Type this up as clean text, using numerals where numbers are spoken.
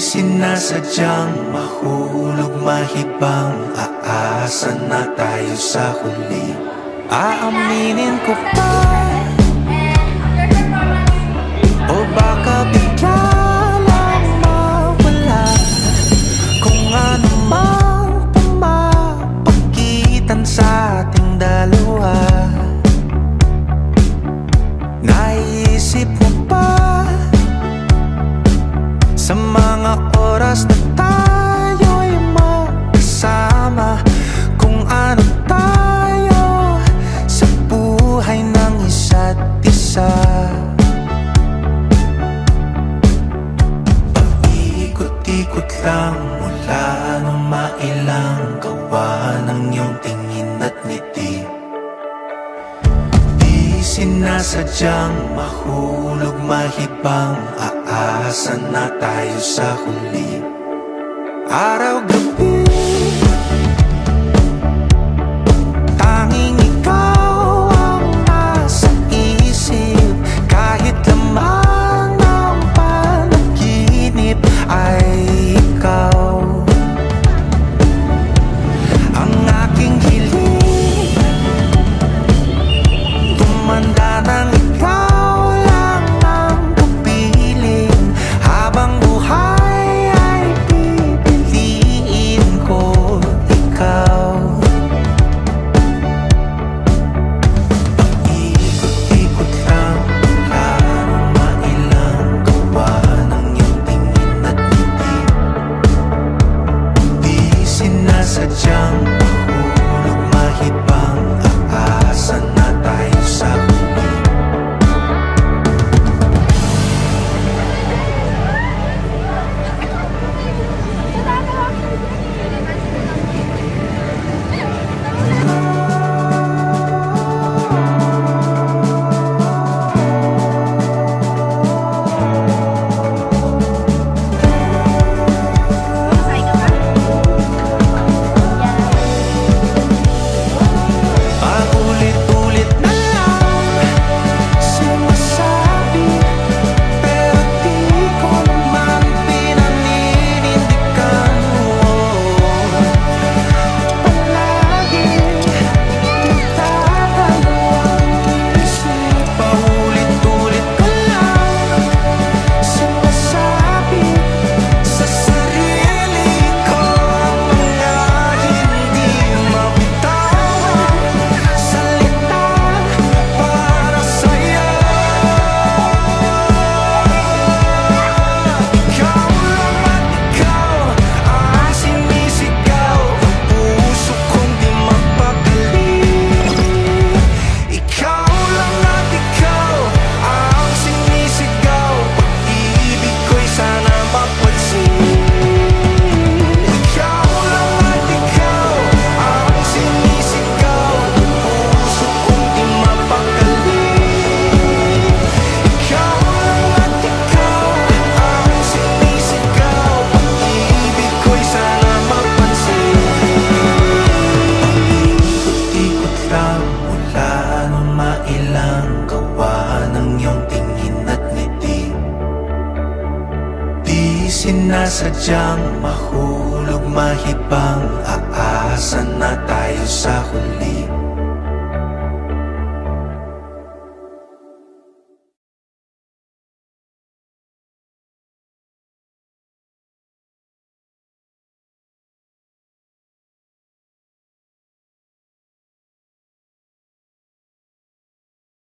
Sinasadyang mahulog, mahibang, aasa na tayo sa huli. Aaminin ko pa, o baka bigla lang mawala. Kung ano mang pumapagitan sa ating dalawa. Naisip mo pa sa mga oras na tayo'y magkasama, kung ano tayo sa buhay ng isa't isa. Paikot-ikot lang mula nung mailang gawa ng iyong tingin at ngiti. Di sinasadyang mahulog, mahibang, aasa na tayo sa huli. Araw-gabi, tanging ikaw ang nasa isip. Kahit lamang ng panaginip ay ikaw ang aking hiling. Tumanda ng ikaw lang ang kapiling. Habang buhay ay pipiliin ko ikaw. Paikot-ikot lang mula nung mailang gawa ng iyong tingin at ngiti. Di sinasadyang mahulog, mahibang, aasa na tayo sa huli. Paulit-ulit na lang sinasabi, pero di ko naman pinaninindigan mo. Palagi nagdadalawang isip. Paulit-ulit ko lang sinasabi sa sarili ko ang mga hindi mabitawan salita para sa'yo. Ikaw lang at ikaw ang sinisigaw, ang puso kong di mapakali. Ikaw lang at ikaw ang sinisigaw, pag-ibig ko'y sana mapansin. Ikaw lang at ikaw ang sinisigaw, ang puso kong di mapakali. Ikaw lang at ikaw ang sinisigaw, pag-ibig ko'y sana mapansin. Paikot-ikot lang mula nung mailang gawa ng iyong tingin at ngiti. Di sinasadyang mahulog, mahibang, aasa na tayo sa huli.